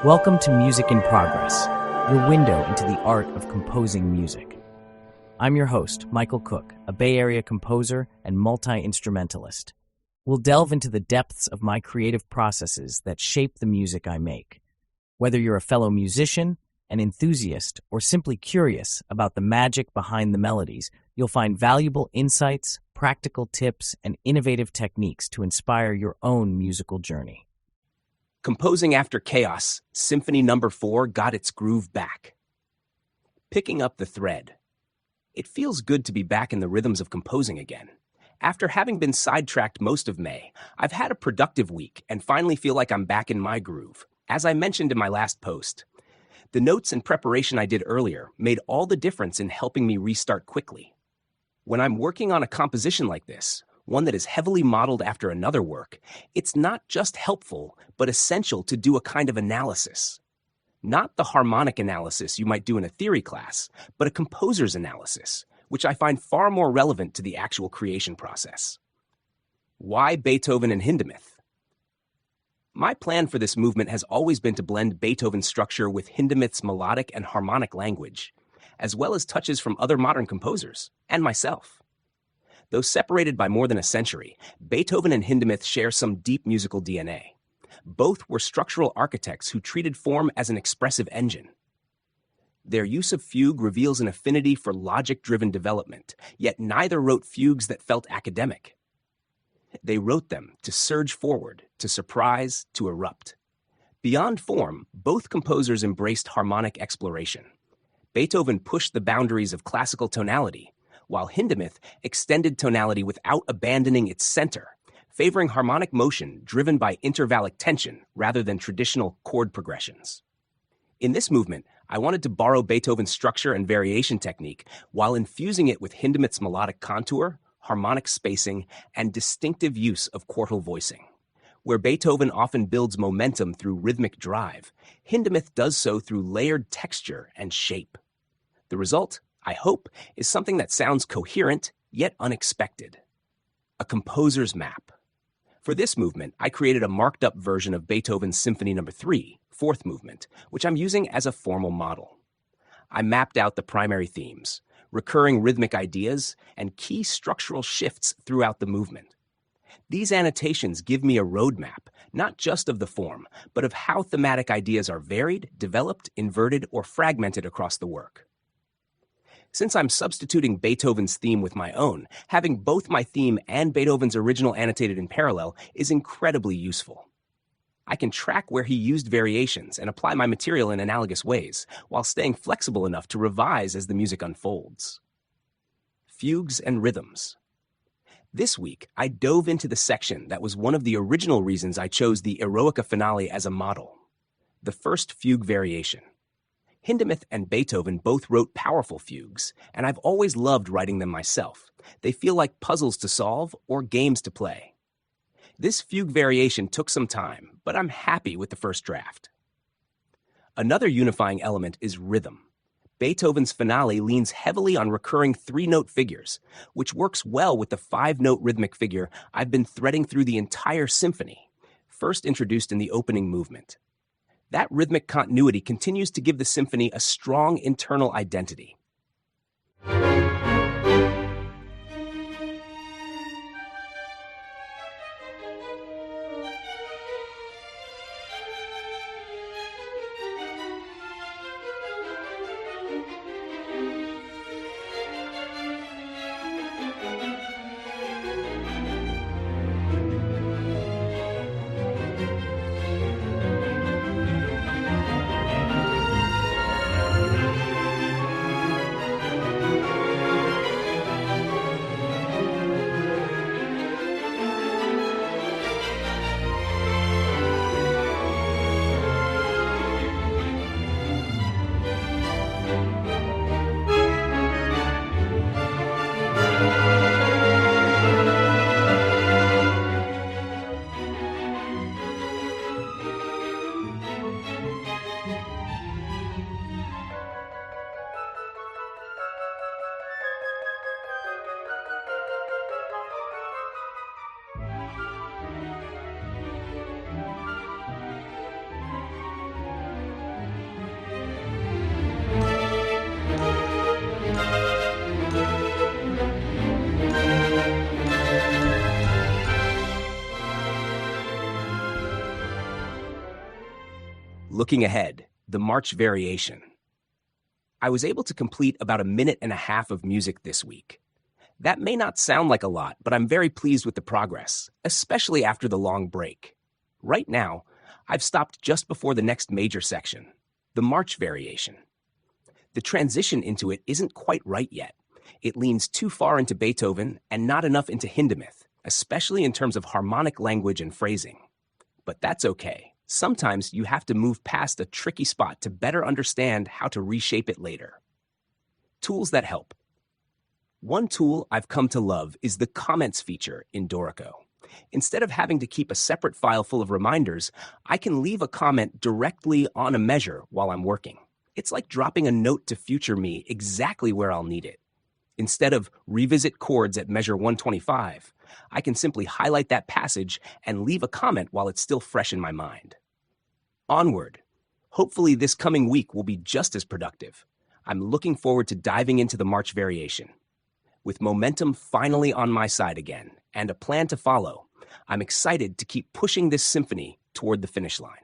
Welcome to Music in Progress, your window into the art of composing music. I'm your host, Michael Cook, a Bay Area composer and multi-instrumentalist. We'll delve into the depths of my creative processes that shape the music I make. Whether you're a fellow musician, an enthusiast, or simply curious about the magic behind the melodies, you'll find valuable insights, practical tips, and innovative techniques to inspire your own musical journey. Composing after chaos, Symphony No. 4 got its groove back. Picking up the thread. It feels good to be back in the rhythms of composing again. After having been sidetracked most of May, I've had a productive week and finally feel like I'm back in my groove. As I mentioned in my last post, the notes and preparation I did earlier made all the difference in helping me restart quickly. When I'm working on a composition like this, one that is heavily modeled after another work, it's not just helpful, but essential to do a kind of analysis. Not the harmonic analysis you might do in a theory class, but a composer's analysis, which I find far more relevant to the actual creation process. Why Beethoven and Hindemith? My plan for this movement has always been to blend Beethoven's structure with Hindemith's melodic and harmonic language, as well as touches from other modern composers, and myself. Though separated by more than a century, Beethoven and Hindemith share some deep musical DNA. Both were structural architects who treated form as an expressive engine. Their use of fugue reveals an affinity for logic-driven development, yet neither wrote fugues that felt academic. They wrote them to surge forward, to surprise, to erupt. Beyond form, both composers embraced harmonic exploration. Beethoven pushed the boundaries of classical tonality, while Hindemith extended tonality without abandoning its center, favoring harmonic motion driven by intervallic tension rather than traditional chord progressions. In this movement, I wanted to borrow Beethoven's structure and variation technique while infusing it with Hindemith's melodic contour, harmonic spacing, and distinctive use of quartal voicing. Where Beethoven often builds momentum through rhythmic drive, Hindemith does so through layered texture and shape. The result, I hope, is something that sounds coherent, yet unexpected. A composer's map. For this movement, I created a marked-up version of Beethoven's Symphony No. 3, fourth movement, which I'm using as a formal model. I mapped out the primary themes, recurring rhythmic ideas, and key structural shifts throughout the movement. These annotations give me a roadmap, not just of the form, but of how thematic ideas are varied, developed, inverted, or fragmented across the work. Since I'm substituting Beethoven's theme with my own, having both my theme and Beethoven's original annotated in parallel is incredibly useful. I can track where he used variations and apply my material in analogous ways, while staying flexible enough to revise as the music unfolds. Fugues and rhythms. This week, I dove into the section that was one of the original reasons I chose the Eroica finale as a model, the first fugue variation. Hindemith and Beethoven both wrote powerful fugues, and I've always loved writing them myself. They feel like puzzles to solve or games to play. This fugue variation took some time, but I'm happy with the first draft. Another unifying element is rhythm. Beethoven's finale leans heavily on recurring three-note figures, which works well with the five-note rhythmic figure I've been threading through the entire symphony, first introduced in the opening movement. That rhythmic continuity continues to give the symphony a strong internal identity. Looking ahead, the March variation. I was able to complete about 1.5 minutes of music this week. That may not sound like a lot, but I'm very pleased with the progress, especially after the long break. Right now, I've stopped just before the next major section, the March variation. The transition into it isn't quite right yet. It leans too far into Beethoven and not enough into Hindemith, especially in terms of harmonic language and phrasing. But that's okay. Sometimes you have to move past a tricky spot to better understand how to reshape it later. Tools that help. One tool I've come to love is the comments feature in Dorico. Instead of having to keep a separate file full of reminders, I can leave a comment directly on a measure while I'm working. It's like dropping a note to future me exactly where I'll need it. Instead of revisit chords at measure 125, I can simply highlight that passage and leave a comment while it's still fresh in my mind. Onward. Hopefully this coming week will be just as productive. I'm looking forward to diving into the March variation. With momentum finally on my side again and a plan to follow, I'm excited to keep pushing this symphony toward the finish line.